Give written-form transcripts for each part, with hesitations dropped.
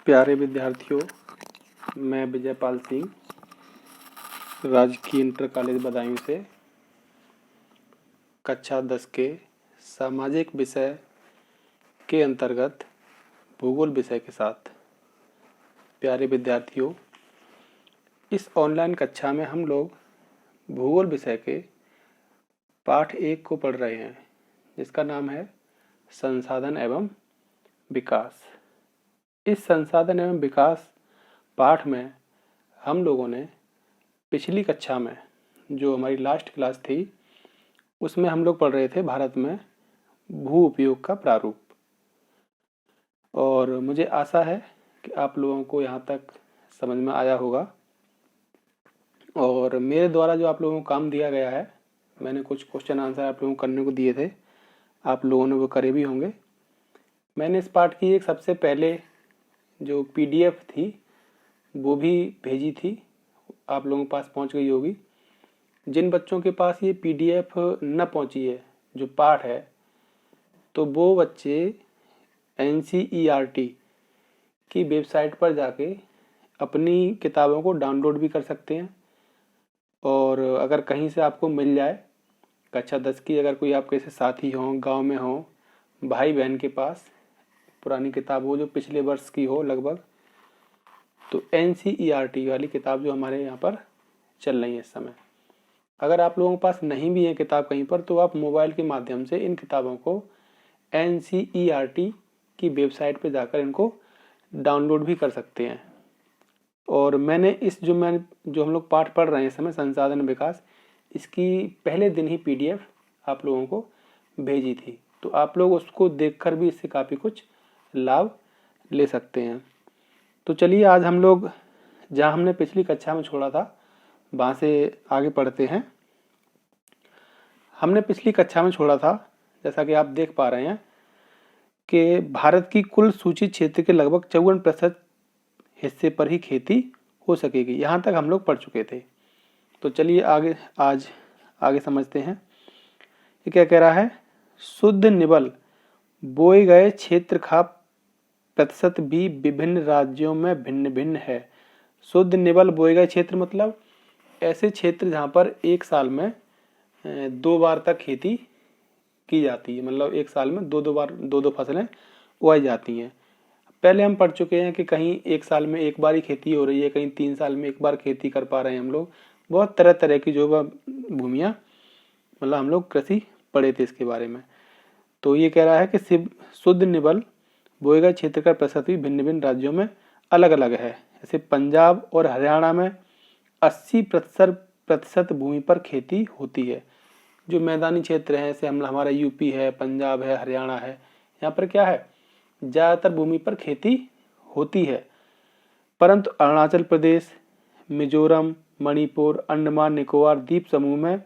प्यारे विद्यार्थियों, मैं विजयपाल सिंह राजकीय इंटर कॉलेज बदायूं से कक्षा 10 के सामाजिक विषय के अंतर्गत भूगोल विषय के साथ। प्यारे विद्यार्थियों, इस ऑनलाइन कक्षा में हम लोग भूगोल विषय के पाठ 1 को पढ़ रहे हैं, जिसका नाम है संसाधन एवं विकास। इस संसाधन एवं विकास पाठ में हम लोगों ने पिछली कक्षा में, जो हमारी लास्ट क्लास थी, उसमें हम लोग पढ़ रहे थे भारत में भू उपयोग का प्रारूप। और मुझे आशा है कि आप लोगों को यहाँ तक समझ में आया होगा। और मेरे द्वारा जो आप लोगों को काम दिया गया है, मैंने कुछ क्वेश्चन आंसर आप लोगों को करने को दिए थे, आप लोगों ने वो करे भी होंगे। मैंने इस पाठ की एक सबसे पहले जो PDF थी वो भी भेजी थी, आप लोगों के पास पहुंच गई होगी। जिन बच्चों के पास ये PDF न पहुंची है जो पाठ है, तो वो बच्चे NCERT की वेबसाइट पर जाके अपनी किताबों को डाउनलोड भी कर सकते हैं। और अगर कहीं से आपको मिल जाए कक्षा 10 की, अगर कोई आपके से साथी हों, गांव में हों, भाई बहन के पास पुरानी किताब हो जो पिछले वर्ष की हो लगभग, तो NCERT वाली किताब जो हमारे यहाँ पर चल रही है इस समय, अगर आप लोगों के पास नहीं भी है किताब कहीं पर, तो आप मोबाइल के माध्यम से इन किताबों को NCERT की वेबसाइट पर जाकर इनको डाउनलोड भी कर सकते हैं। और मैंने जो हम लोग पाठ पढ़ रहे हैं इस समय संसाधन विकास, इसकी पहले दिन ही PDF आप लोगों को भेजी थी, तो आप लोग उसको देखकर भी इससे काफ़ी कुछ लाभ ले सकते हैं। तो चलिए आज हम लोग जहाँ हमने पिछली कक्षा में छोड़ा था वहाँ से आगे पढ़ते हैं। हमने पिछली कक्षा में छोड़ा था, जैसा कि आप देख पा रहे हैं, कि भारत की कुल सूचित क्षेत्र के लगभग 54% हिस्से पर ही खेती हो सकेगी। यहाँ तक हम लोग पढ़ चुके थे। तो चलिए आज आगे समझते हैं। ये क्या कह रहा है? शुद्ध निबल बोए गए क्षेत्र का प्रतिशत भी विभिन्न राज्यों में भिन्न भिन्न है। शुद्ध निबल बोए गए क्षेत्र मतलब ऐसे क्षेत्र जहाँ पर एक साल में 2 बार तक खेती की जाती है, मतलब एक साल में दो फसलें उगाई जाती हैं। पहले हम पढ़ चुके हैं कि कहीं एक साल में एक बार ही खेती हो रही है, कहीं 3 साल में एक बार खेती कर पा रहे हैं हम लोग। बहुत तरह तरह की जो भूमियाँ, मतलब हम लोग कृषि पढ़े थे इसके बारे में। तो ये कह रहा है कि शुद्ध निबल बोए गए क्षेत्र का प्रतिशत भी भिन्न भिन्न राज्यों में अलग अलग है। जैसे पंजाब और हरियाणा में 80% भूमि पर खेती होती है। जो मैदानी क्षेत्र है, जैसे हमारा UP है, पंजाब है, हरियाणा है, यहाँ पर क्या है, ज़्यादातर भूमि पर खेती होती है। परंतु अरुणाचल प्रदेश, मिजोरम, मणिपुर, अंडमान निकोबार द्वीप समूह में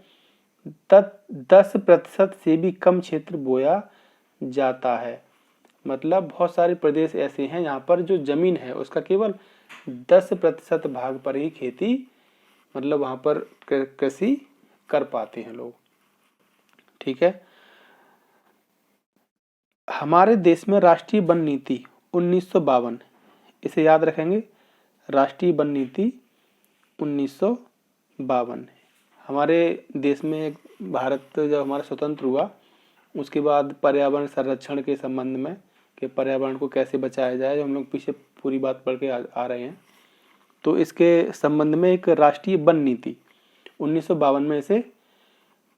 10% से भी कम क्षेत्र बोया जाता है। मतलब बहुत सारे प्रदेश ऐसे हैं यहाँ पर जो जमीन है उसका केवल 10% भाग पर ही खेती, मतलब वहाँ पर कृषि कर पाते हैं लोग। ठीक है। हमारे देश में राष्ट्रीय वन नीति 1952, इसे याद रखेंगे, राष्ट्रीय वन नीति 1952। हमारे देश में भारत जब हमारा स्वतंत्र हुआ उसके बाद पर्यावरण संरक्षण के संबंध में, कि पर्यावरण को कैसे बचाया जाए, जो हम लोग पीछे पूरी बात पढ़ के आ रहे हैं, तो इसके संबंध में एक राष्ट्रीय वन नीति 1952 में इसे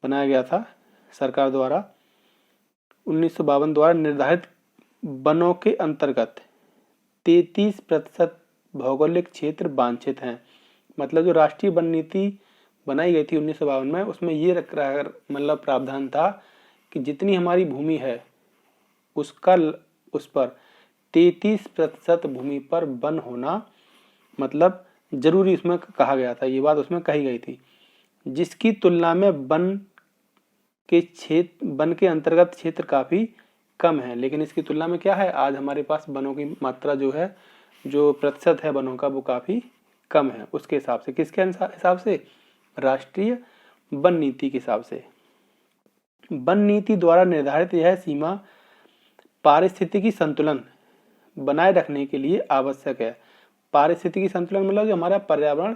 बनाया गया था सरकार द्वारा। 1952 द्वारा निर्धारित वनों के अंतर्गत 33% भौगोलिक क्षेत्र वांछित हैं। मतलब जो राष्ट्रीय वन नीति बनाई गई थी 1952 में, उसमें ये मतलब प्रावधान था कि जितनी हमारी भूमि है उस पर 33% भूमि पर वन होना मतलब जरूरी, उसमें कहा गया था, ये बात उसमें कही गई थी। जिसकी तुलना में वन के अंतर्गत क्षेत्र काफी कम है। लेकिन इसकी तुलना में क्या है, आज हमारे पास वनों की मात्रा जो है, जो प्रतिशत है वनों का, वो काफी कम है। उसके हिसाब से, किसके हिसाब से? राष्ट्रीय वन नीति के हिसाब से। वन नीति द्वारा निर्धारित यह सीमा पारिस्थितिकी संतुलन बनाए रखने के लिए आवश्यक है। पारिस्थितिकी संतुलन मतलब जो हमारा पर्यावरण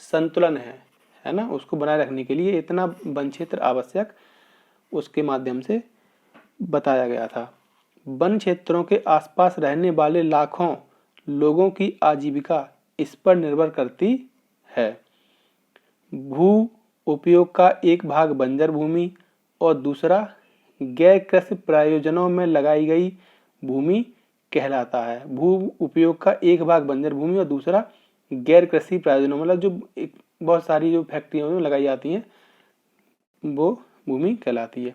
संतुलन है ना, उसको बनाए रखने के लिए इतना वन क्षेत्र आवश्यक, उसके माध्यम से बताया गया था। वन क्षेत्रों के आसपास रहने वाले लाखों लोगों की आजीविका इस पर निर्भर करती है। भू उपयोग का एक भाग बंजर भूमि और दूसरा गैर कृषि प्रयोजनों में लगाई गई भूमि कहलाता है। भू उपयोग का एक भाग बंजर भूमि और दूसरा गैर कृषि प्रयोजनों, मतलब जो बहुत सारी जो फैक्ट्रियों में लगाई जाती हैं वो भूमि कहलाती है।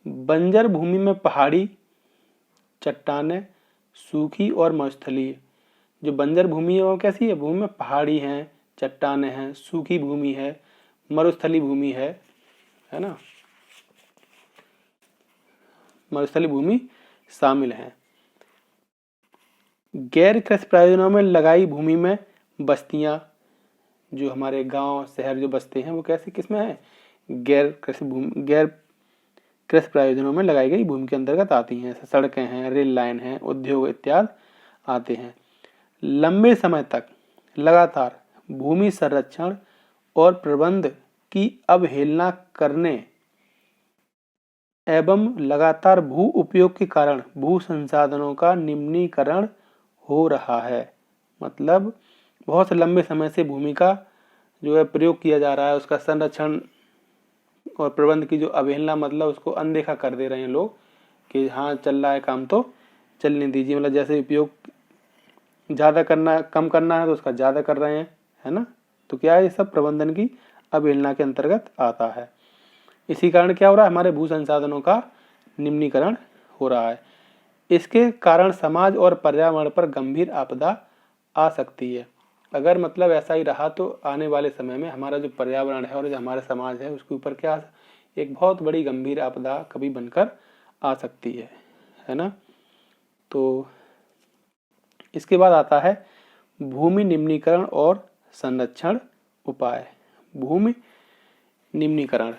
बंजर भूमि में पहाड़ी, चट्टानें, सूखी और मरुस्थलीय। जो बंजर भूमि है वो कैसी है? भूमि में पहाड़ी हैं, चट्टानें हैं, सूखी भूमि है, मरुस्थली भूमि है ना, मरुस्थली भूमि शामिल है। गैर कृषि प्रयोजनों में लगाई भूमि में बस्तियां, जो हमारे गांव शहर जो बसते हैं वो कैसे किसमें है? गैर कृषि प्रयोजनों में लगाई गई भूमि के अंतर्गत आती हैं। सड़कें हैं, रेल लाइन है, उद्योग इत्यादि आते हैं। लंबे समय तक लगातार भूमि संरक्षण और प्रबंध की अवहेलना करने एवं लगातार भू उपयोग के कारण भू संसाधनों का निम्नीकरण हो रहा है। मतलब बहुत लंबे समय से भूमि का जो है प्रयोग किया जा रहा है, उसका संरक्षण और प्रबंध की जो अवहेलना, मतलब उसको अनदेखा कर दे रहे हैं लोग कि हाँ चल रहा है काम तो चलने दीजिए, मतलब जैसे उपयोग ज़्यादा करना कम करना है तो उसका ज़्यादा कर रहे हैं, है ना। तो क्या है, ये सब प्रबंधन की अवहेलना के अंतर्गत आता है। इसी कारण क्या हो रहा है, हमारे भू संसाधनों का निम्नीकरण हो रहा है। इसके कारण समाज और पर्यावरण पर गंभीर आपदा आ सकती है। अगर मतलब ऐसा ही रहा तो आने वाले समय में हमारा जो पर्यावरण है और जो हमारा समाज है उसके ऊपर क्या एक बहुत बड़ी गंभीर आपदा कभी बनकर आ सकती है ना। तो इसके बाद आता है भूमि निम्नीकरण और संरक्षण उपाय। भूमि निम्नीकरण,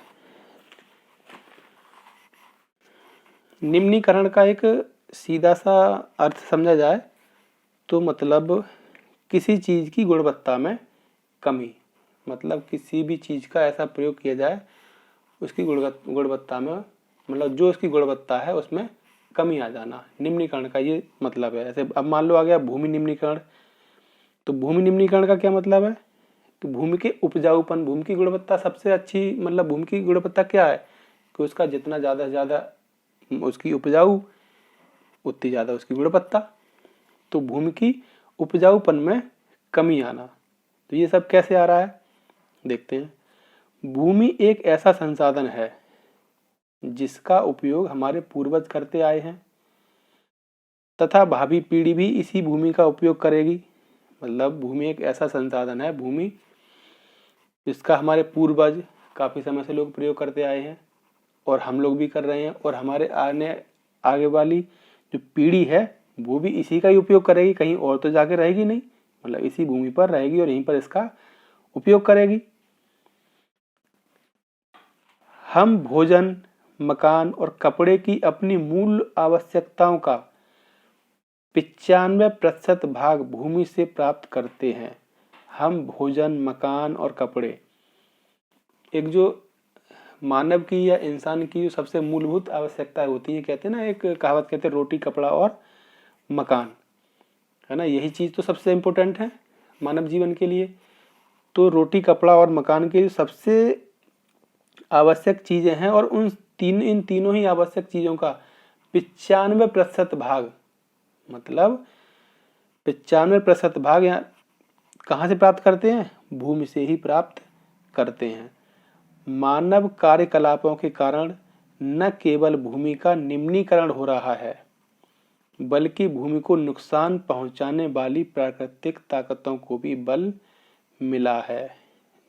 निम्नीकरण का एक सीधा सा अर्थ समझा जाए तो मतलब किसी चीज़ की गुणवत्ता में कमी, मतलब किसी भी चीज़ का ऐसा प्रयोग किया जाए उसकी गुणवत्ता में, मतलब जो उसकी गुणवत्ता है उसमें कमी आ जाना, निम्नीकरण का ये मतलब है। ऐसे अब मान लो आ गया भूमि निम्नीकरण, तो भूमि निम्नीकरण का क्या मतलब है कि भूमि के उपजाऊपन, भूमि की गुणवत्ता सबसे अच्छी, मतलब भूमि की गुणवत्ता क्या है कि उसका जितना ज़्यादा से ज़्यादा उसकी उपजाऊ उतनी ज़्यादा उसकी गुणवत्ता। तो भूमि की उपजाऊपन में कमी आना, तो ये सब कैसे आ रहा है देखते हैं। भूमि एक ऐसा संसाधन है जिसका उपयोग हमारे पूर्वज करते आए हैं तथा भावी पीढ़ी भी इसी भूमि का उपयोग करेगी। मतलब भूमि एक ऐसा संसाधन है, भूमि जिसका हमारे पूर्वज काफ़ी समय से लोग प्रयोग करते आए हैं और हम लोग भी कर रहे हैं, और हमारे आगे वाली जो पीढ़ी है वो भी इसी का ही उपयोग करेगी, कहीं और तो जाके रहेगी नहीं, मतलब इसी भूमि पर रहेगी और यहीं पर इसका उपयोग करेगी। हम भोजन, मकान और कपड़े की अपनी मूल आवश्यकताओं का 95% भाग भूमि से प्राप्त करते हैं। हम भोजन, मकान और कपड़े, एक जो मानव की या इंसान की जो सबसे मूलभूत आवश्यकता होती है, कहते हैं ना, एक कहावत कहते हैं रोटी, कपड़ा और मकान, है ना, यही चीज़ तो सबसे इम्पोर्टेंट है मानव जीवन के लिए। तो रोटी, कपड़ा और मकान के सबसे आवश्यक चीज़ें हैं, और इन तीनों ही आवश्यक चीज़ों का 95% भाग, मतलब 95% भाग यहाँ कहाँ से प्राप्त करते हैं? भूमि से ही प्राप्त करते हैं। मानव कार्यकलापों के कारण न केवल भूमि का निम्नीकरण हो रहा है बल्कि भूमि को नुकसान पहुंचाने वाली प्राकृतिक ताकतों को भी बल मिला है।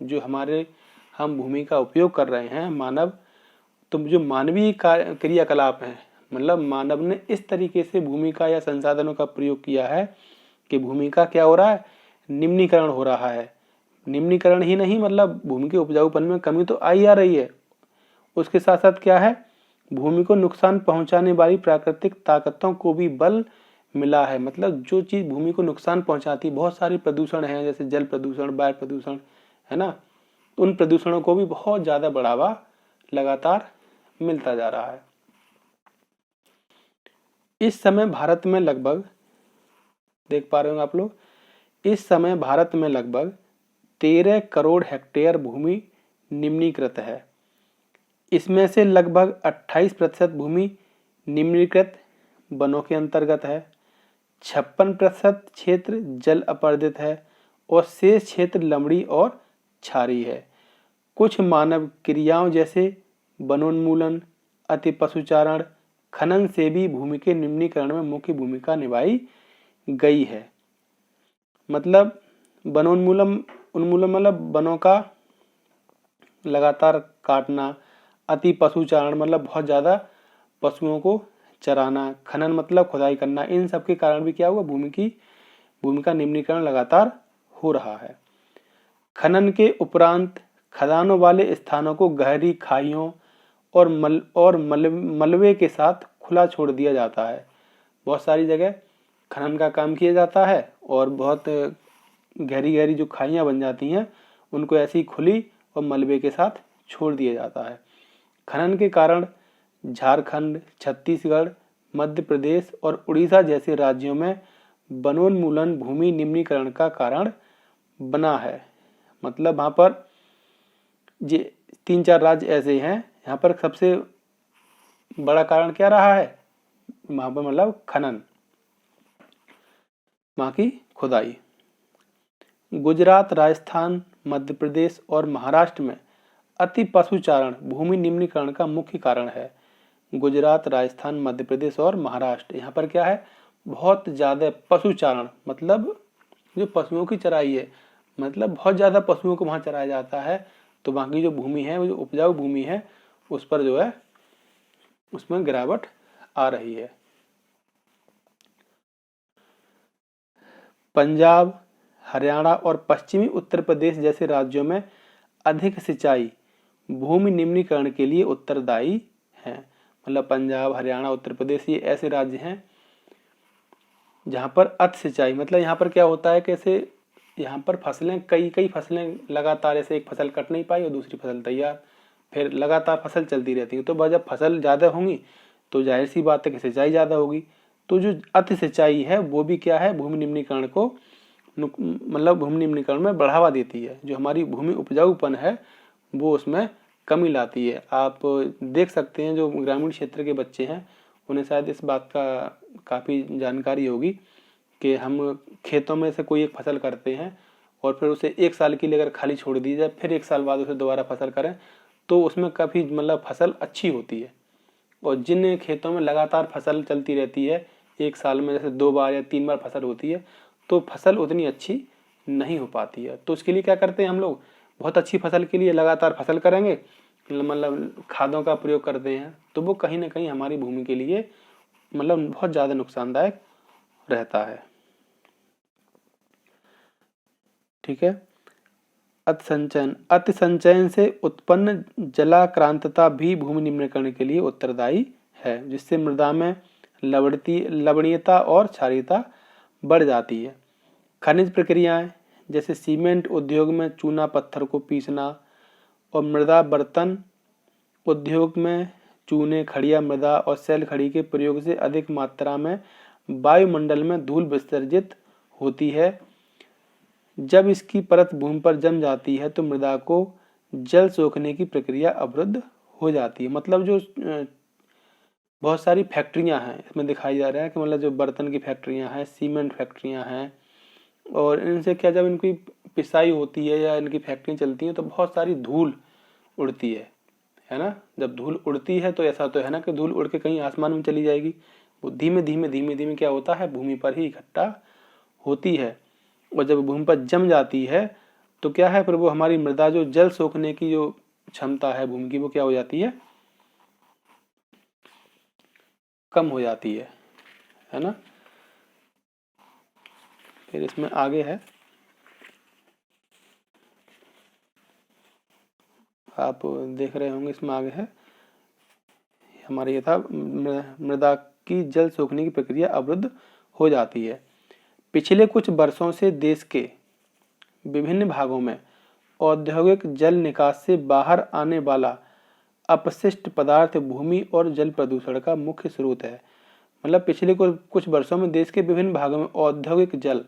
जो हम भूमि का उपयोग कर रहे हैं मानव, तो जो मानवीय क्रियाकलाप हैं, मतलब मानव ने इस तरीके से भूमि का या संसाधनों का प्रयोग किया है कि भूमि का क्या हो रहा है? निम्नीकरण हो रहा है। निम्नीकरण ही नहीं, मतलब भूमि के उपजाऊपन में कमी तो आई आ रही है, उसके साथ साथ क्या है, भूमि को नुकसान पहुंचाने वाली प्राकृतिक ताकतों को भी बल मिला है, मतलब जो चीज भूमि को नुकसान पहुंचाती, बहुत सारी प्रदूषण है जैसे जल प्रदूषण, वायु प्रदूषण, है ना, उन प्रदूषणों को भी बहुत ज्यादा बढ़ावा लगातार मिलता जा रहा है। इस समय भारत में लगभग, देख पा रहे होंगे आप लोग, इस समय भारत में लगभग 13 करोड़ हेक्टेयर भूमि निम्नीकृत है। इसमें से लगभग 28% भूमि निम्नीकृत वनों के अंतर्गत है, 56% क्षेत्र जल अपर्दित है और शेष क्षेत्र लमड़ी और क्षारीय है। कुछ मानव क्रियाओं जैसे वनोन्मूलन, अति पशुचारण, खनन से भी भूमि के निम्नीकरण में मुख्य भूमिका निभाई गई है। मतलब वनोन्मूलन, उन्मूलन मतलब वनों का लगातार काटना, अति पशुचारण मतलब बहुत ज्यादा पशुओं को चराना, खनन मतलब खुदाई करना, इन सब के कारण भी क्या हुआ, भूमि का निम्नीकरण लगातार हो रहा है। खनन के उपरांत खदानों वाले स्थानों को गहरी खाइयों और मलबे के साथ खुला छोड़ दिया जाता है। बहुत सारी जगह खनन का काम किया जाता है और बहुत गहरी गहरी जो खाइयां बन जाती हैं उनको ऐसी खुली और मलबे के साथ छोड़ दिया जाता है। खनन के कारण झारखंड, छत्तीसगढ़, मध्य प्रदेश और उड़ीसा जैसे राज्यों में वनोन्मूलन भूमि निम्नीकरण का कारण बना है। मतलब वहां पर ये 3-4 राज्य ऐसे हैं, यहाँ पर सबसे बड़ा कारण क्या रहा है, वहां पर मतलब खनन, वहां की खुदाई। गुजरात, राजस्थान, मध्य प्रदेश और महाराष्ट्र में अति पशुचारण भूमि निम्नीकरण का मुख्य कारण है। गुजरात, राजस्थान, मध्य प्रदेश और महाराष्ट्र, यहाँ पर क्या है, बहुत ज्यादा पशुचारण, मतलब जो पशुओं की चराई है, मतलब बहुत ज्यादा पशुओं को वहां चराया जाता है, तो वहां की जो भूमि है, वो जो उपजाऊ भूमि है, उस पर जो है उसमें गिरावट आ रही है। पंजाब, हरियाणा और पश्चिमी उत्तर प्रदेश जैसे राज्यों में अधिक सिंचाई भूमि निम्नीकरण के लिए उत्तरदायी है। मतलब पंजाब, हरियाणा, उत्तर प्रदेश, ये ऐसे राज्य हैं जहां पर अति सिंचाई, मतलब यहाँ पर क्या होता है, कैसे यहाँ पर फसलें कई फसलें लगातार, ऐसे एक फसल कट नहीं पाई और दूसरी फसल तैयार, फिर लगातार फसल चलती रहती है, तो जब फसल ज्यादा होंगी तो जाहिर सी बात है कि सिंचाई ज्यादा होगी। तो जो अति सिंचाई है वो भी क्या है, भूमि निम्नीकरण को, मतलब भूमि निम्नीकरण में बढ़ावा देती है। जो हमारी भूमि उपजाऊपन है वो उसमें कमी लाती है। आप देख सकते हैं जो ग्रामीण क्षेत्र के बच्चे हैं उन्हें शायद इस बात का काफ़ी जानकारी होगी कि हम खेतों में से कोई एक फसल करते हैं और फिर उसे 1 साल के लिए अगर खाली छोड़ दी जाए, फिर 1 साल बाद उसे दोबारा फसल करें तो उसमें काफ़ी मतलब फसल अच्छी होती है। और जिन खेतों में लगातार फसल चलती रहती है, 1 साल में जैसे 2 बार या 3 बार फसल होती है, तो फसल उतनी अच्छी नहीं हो पाती है। तो उसके लिए क्या करते हैं हम लोग, बहुत अच्छी फसल के लिए लगातार फसल करेंगे, मतलब खादों का प्रयोग करते हैं, तो वो कहीं ना कहीं हमारी भूमि के लिए मतलब बहुत ज़्यादा नुकसानदायक रहता है। ठीक है। अति संचयन से उत्पन्न जलाक्रांतता भी भूमि निम्नीकरण के लिए उत्तरदायी है, जिससे मृदा में लवणीयता और क्षारीयता बढ़ जाती है। खनिज प्रक्रियाएं जैसे सीमेंट उद्योग में चूना पत्थर को पीसना और मृदा बर्तन उद्योग में चूने, खड़िया मृदा और सेल खड़ी के प्रयोग से अधिक मात्रा में वायुमंडल में धूल विसर्जित होती है। जब इसकी परत भूमि पर जम जाती है तो मृदा को जल सोखने की प्रक्रिया अवरुद्ध हो जाती है। मतलब जो बहुत सारी फैक्ट्रियां हैं इसमें दिखाई जा रहा है कि मतलब जो बर्तन की फैक्ट्रियां हैं, सीमेंट फैक्ट्रियां हैं, और इनसे क्या, जब इनकी पिसाई होती है या इनकी फैक्ट्रियां चलती हैं तो बहुत सारी धूल उड़ती है ना। जब धूल उड़ती है तो ऐसा तो है ना कि धूल उड़ के कहीं आसमान में चली जाएगी, वो धीमे धीमे क्या होता है, भूमि पर ही इकट्ठा होती है। और जब भूमि पर जम जाती है तो क्या है, फिर वो हमारी मृदा जो जल सोखने की जो क्षमता है भूमि की, वो क्या हो जाती है, कम हो जाती है ना। फिर इसमें आगे है, आप देख रहे होंगे इसमें आगे है हमारे, ये था मृदा की जल सोखने की प्रक्रिया अवरुद्ध हो जाती है। पिछले कुछ वर्षों से देश के विभिन्न भागों में औद्योगिक जल निकास से बाहर आने वाला अपशिष्ट पदार्थ भूमि और जल प्रदूषण का मुख्य स्रोत है। मतलब पिछले कुछ वर्षों में देश के विभिन्न भागों में औद्योगिक जल,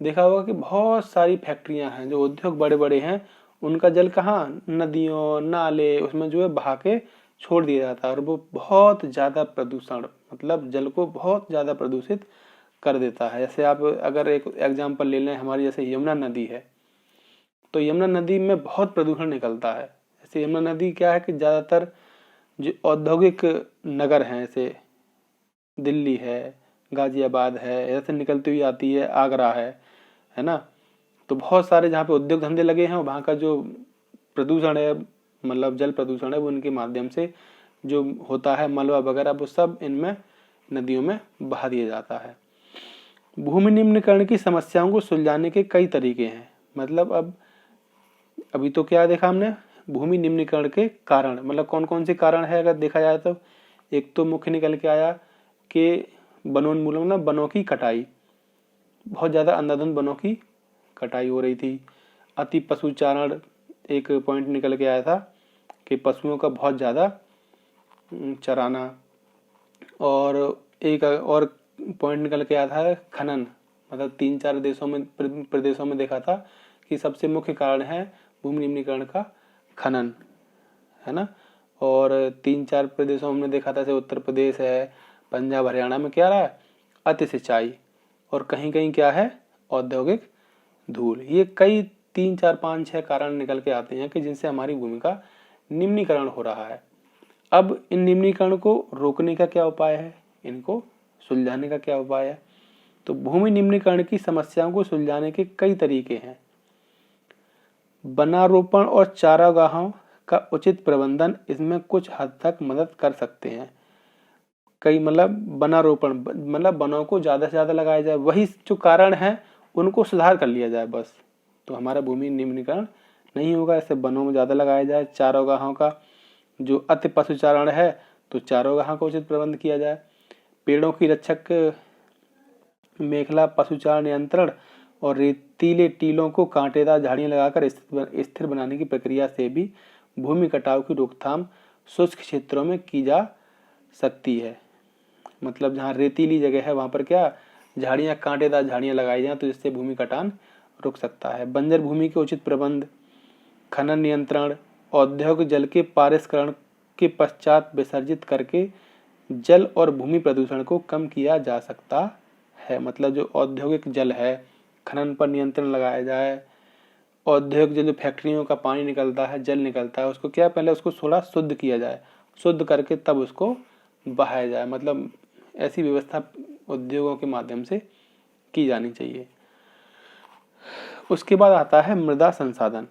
देखा होगा कि बहुत सारी फैक्ट्रियां हैं, जो उद्योग बड़े बड़े हैं, उनका जल कहाँ, नदियों नाले उसमें जो है बहा के छोड़ दिया जाता है, और वो बहुत ज़्यादा प्रदूषण, मतलब जल को बहुत ज़्यादा प्रदूषित कर देता है। जैसे आप अगर एक एग्जाम्पल ले लें, हमारी जैसे यमुना नदी है, तो यमुना नदी में बहुत प्रदूषण निकलता है। जैसे यमुना नदी क्या है कि ज़्यादातर जो औद्योगिक नगर हैं, जैसे दिल्ली है, गाजियाबाद है, ऐसे निकलती हुई आती है, आगरा है ना। तो बहुत सारे जहाँ पे उद्योग धंधे लगे हैं, वहाँ का जो प्रदूषण है, मतलब जल प्रदूषण है, वो उनके माध्यम से जो होता है, मलबा वगैरह, वो सब इनमें नदियों में बहा दिया जाता है। भूमि निम्नीकरण की समस्याओं को सुलझाने के कई तरीके हैं। मतलब अभी तो क्या देखा हमने, भूमि निम्नीकरण के कारण, मतलब कौन कौन से कारण है अगर देखा जाए तो, एक तो मुख्य निकल के आया कि वनोन्मूलन, वनों की कटाई, बहुत ज़्यादा अंधाधुंध वनों की कटाई हो रही थी। अति पशुचारण एक पॉइंट निकल के आया था कि पशुओं का बहुत ज़्यादा चराना, और एक और पॉइंट निकल के आया था खनन। मतलब 3-4 देशों में प्रदेशों में देखा था कि सबसे मुख्य कारण है भूमि निम्नीकरण का खनन, है ना। और 3-4 प्रदेशों में देखा था, जैसे उत्तर प्रदेश है, पंजाब, हरियाणा में क्या रहा है, अति सिंचाई, और कहीं कहीं क्या है, औद्योगिक धूल। ये कई 3-4-5-6 कारण निकल के आते हैं कि जिनसे हमारी भूमि का निम्नीकरण हो रहा है। अब इन निम्नीकरण को रोकने का क्या उपाय है, इनको सुलझाने का क्या उपाय है। तो भूमि निम्नीकरण की समस्याओं को सुलझाने के कई तरीके हैं। वनारोपण और चारागाहों का उचित प्रबंधन इसमें कुछ हद तक मदद कर सकते हैं। कई मतलब वनारोपण, मतलब वनों को ज़्यादा से ज़्यादा लगाया जाए, वही जो कारण है उनको सुधार कर लिया जाए बस, तो हमारा भूमि निम्नीकरण नहीं होगा। ऐसे वनों में ज़्यादा लगाया जाए। चारागाहों का जो अति पशुचारण है, तो चारागाहों का उचित प्रबंध किया जाए। पेड़ों की रक्षक मेखला पशुचारण नियंत्रण और रेतीले टीलों को कांटेदार झाड़ियां लगाकर स्थिर बनाने की प्रक्रिया से भी भूमि कटाव की रोकथाम शुष्क क्षेत्रों में की जा सकती है। मतलब जहाँ रेतीली जगह है वहाँ पर क्या, झाड़ियाँ, कांटेदार झाड़ियाँ लगाई जाएं, तो जिससे भूमि कटान रुक सकता है। बंजर भूमि के उचित प्रबंध, खनन नियंत्रण, औद्योगिक जल के पारिष्करण के पश्चात विसर्जित करके जल और भूमि प्रदूषण को कम किया जा सकता है। मतलब जो औद्योगिक जल है, खनन पर नियंत्रण लगाया जाए। औद्योगिक जल, जो फैक्ट्रियों का पानी निकलता है, जल निकलता है, उसको क्या, पहले उसको थोड़ा शुद्ध किया जाए, शुद्ध करके तब उसको बहाया जाए। मतलब ऐसी व्यवस्था उद्योगों के माध्यम से की जानी चाहिए। उसके बाद आता है मृदा संसाधन।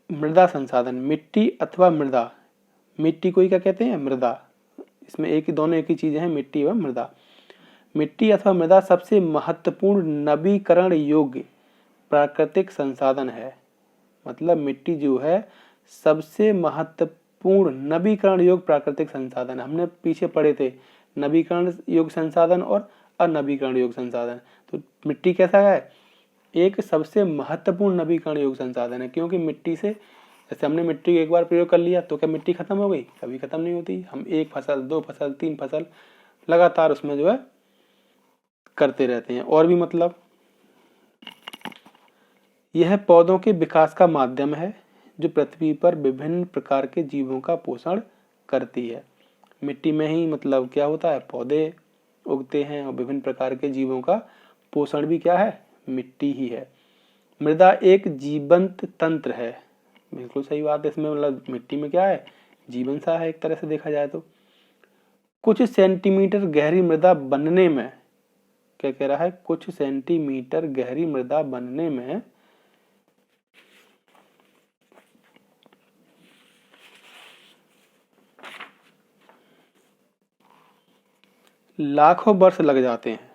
मृदा संसाधन, मिट्टी अथवा मृदा, मिट्टी को ही क्या कहते हैं, मृदा। इसमें दोनों एक ही चीजें हैं, मिट्टी एवं मृदा। मिट्टी अथवा मृदा सबसे महत्वपूर्ण नवीकरण योग्य प्राकृतिक संसाधन है। मतलब मिट्टी जो है सबसे महत्वपूर्ण नवीकरण योग्य प्राकृतिक संसाधन। हमने पीछे पढ़े थे नवीकरण योग्य संसाधन और अनवीकरण योग्य संसाधन। तो मिट्टी कैसा है, एक सबसे महत्वपूर्ण नवीकरण योग्य संसाधन है, क्योंकि मिट्टी से, जैसे हमने मिट्टी एक बार प्रयोग कर लिया तो क्या मिट्टी खत्म हो गई, कभी खत्म नहीं होती। हम 1 फसल 2 फसल 3 फसल लगातार उसमें जो है करते रहते हैं। और भी मतलब यह पौधों के विकास का माध्यम है जो पृथ्वी पर विभिन्न प्रकार के जीवों का पोषण करती है। मिट्टी में ही मतलब क्या होता है, पौधे उगते हैं, और विभिन्न प्रकार के जीवों का पोषण भी क्या है, मिट्टी ही है। मृदा एक जीवंत तंत्र है। बिल्कुल सही बात है। इसमें मतलब मिट्टी में क्या है, जीवन सा है एक तरह से देखा जाए तो। कुछ सेंटीमीटर गहरी मृदा बनने में, क्या कह रहा है, कुछ सेंटीमीटर गहरी मृदा बनने में लाखों वर्ष लग जाते हैं।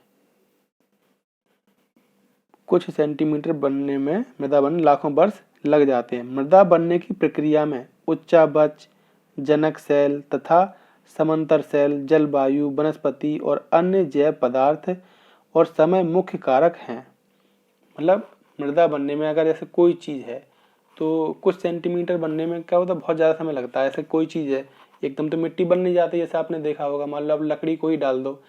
कुछ सेंटीमीटर बनने में, मृदा बनने लाखों वर्ष लग जाते हैं। मृदा बनने की प्रक्रिया में उच्चावच, जनक सेल तथा समांतर सेल, जलवायु, वनस्पति और अन्य जैव पदार्थ और समय मुख्य कारक हैं। मतलब मृदा बनने में अगर ऐसे कोई चीज़ है तो कुछ सेंटीमीटर बनने में क्या होता है, बहुत ज़्यादा समय लगता है। ऐसे कोई चीज़ है एकदम तो मिट्टी बन नहीं जाती, जैसे आपने देखा होगा। मान लो अब लकड़ी को ही डाल दो,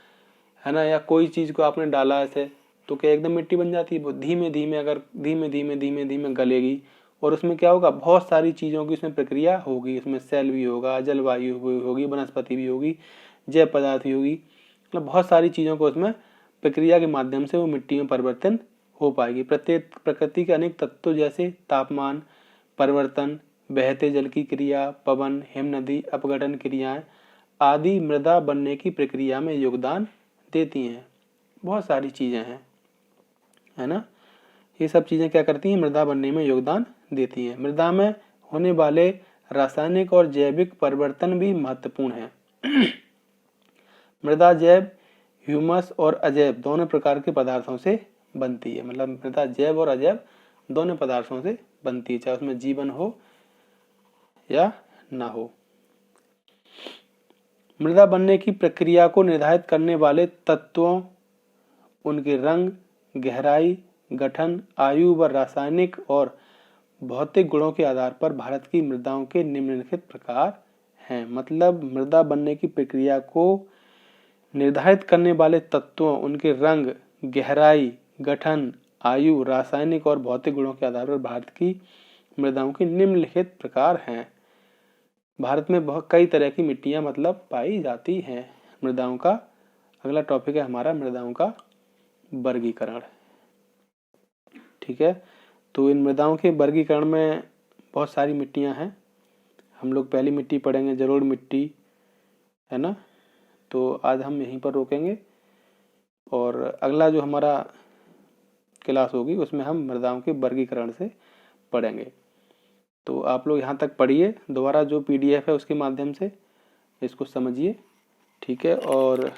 है ना, या कोई चीज़ को आपने डाला ऐसे, तो क्या एकदम मिट्टी बन जाती है? वो धीमे धीमे अगर धीमे धीमे धीमे धीमे गलेगी और उसमें क्या होगा, बहुत सारी चीज़ों की उसमें प्रक्रिया होगी। उसमें सेल भी होगा, जलवायु भी होगी, वनस्पति भी होगी, जैव पदार्थ भी होगी। मतलब बहुत सारी चीज़ों को उसमें प्रक्रिया के माध्यम से वो मिट्टी में परिवर्तन हो पाएगी। प्रत्येक प्रकृति के अनेक तत्वों जैसे तापमान परिवर्तन, बहते जल की क्रिया, पवन, हिमनदी अपघटन क्रियाएं आदि मृदा बनने की प्रक्रिया में योगदान देती हैं। बहुत सारी चीज़ें हैं, है ना। ये सब चीज़ें क्या करती हैं, मृदा बनने में योगदान देती हैं। मृदा में होने वाले रासायनिक और जैविक परिवर्तन भी महत्वपूर्ण हैं। मृदा जैव, ह्यूमस और अजैव दोनों प्रकार के पदार्थों से बनती है। मतलब मृदा जैव और अजैव दोनों पदार्थों से बनती है, चाहे उसमें जीवन हो या ना हो। मृदा बनने की प्रक्रिया को निर्धारित करने वाले तत्वों, उनके रंग, गहराई, गठन, आयु व रासायनिक और भौतिक गुणों के आधार पर भारत की मृदाओं के निम्नलिखित प्रकार हैं। मतलब मृदा बनने की प्रक्रिया को निर्धारित करने वाले तत्वों, उनके रंग, गहराई, गठन, आयु, रासायनिक और भौतिक गुणों के आधार पर भारत की मृदाओं के निम्नलिखित प्रकार हैं। भारत में बहुत कई तरह की मिट्टियां मतलब पाई जाती हैं। मृदाओं का अगला टॉपिक है हमारा मृदाओं का वर्गीकरण। ठीक है, तो इन मृदाओं के वर्गीकरण में बहुत सारी मिट्टियां हैं। हम लोग पहली मिट्टी पढ़ेंगे जलोढ़ मिट्टी, है ना। तो आज हम यहीं पर रोकेंगे और अगला जो हमारा क्लास होगी उसमें हम मृदाओं के वर्गीकरण से पढ़ेंगे। तो आप लोग यहाँ तक पढ़िए, दोबारा जो PDF है उसके माध्यम से इसको समझिए। ठीक है, और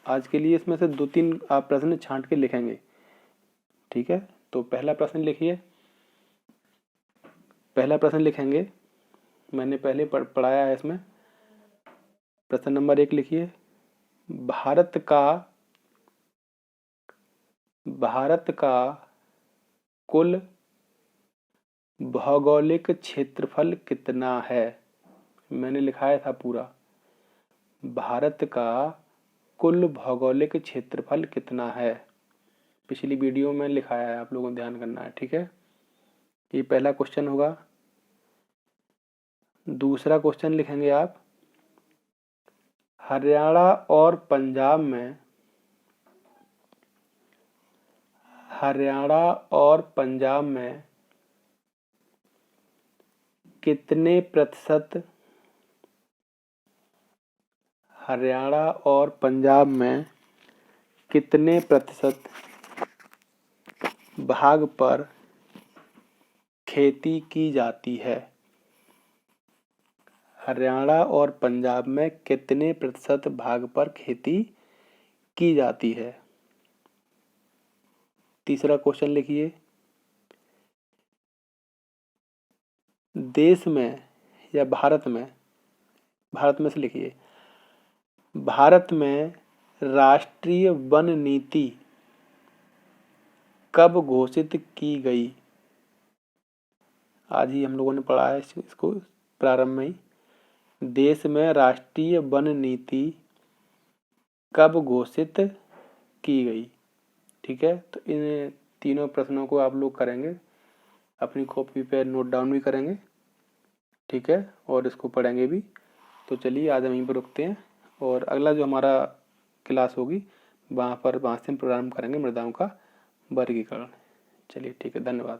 आज के लिए इसमें से 2-3 आप प्रश्न छांट के लिखेंगे। ठीक है, तो पहला प्रश्न लिखिए। पहला प्रश्न लिखेंगे, मैंने पहले पढ़ाया है इसमें। प्रश्न नंबर 1 लिखिए। भारत का कुल भौगोलिक क्षेत्रफल कितना है? मैंने लिखाया था पूरा। भारत का कुल भौगोलिक क्षेत्रफल कितना है? पिछली वीडियो में लिखाया है, आप लोगों को ध्यान करना है। ठीक है, ये पहला क्वेश्चन होगा। दूसरा क्वेश्चन लिखेंगे आप, हरियाणा और पंजाब में कितने प्रतिशत भाग पर खेती की जाती है? हरियाणा और पंजाब में कितने प्रतिशत भाग पर खेती की जाती है? तीसरा क्वेश्चन लिखिए, देश में या भारत में से लिखिए, भारत में राष्ट्रीय वन नीति कब घोषित की गई? आज ही हम लोगों ने पढ़ा है इसको प्रारंभ में ही। देश में राष्ट्रीय वन नीति कब घोषित की गई? ठीक है, तो इन तीनों प्रश्नों को आप लोग करेंगे, अपनी कॉपी पे नोट डाउन भी करेंगे। ठीक है, और इसको पढ़ेंगे भी। तो चलिए आज हम यहीं पर रुकते हैं और अगला जो हमारा क्लास होगी वहाँ से हम प्रारंभ करेंगे मृदाओं का वर्गीकरण। चलिए ठीक है, धन्यवाद।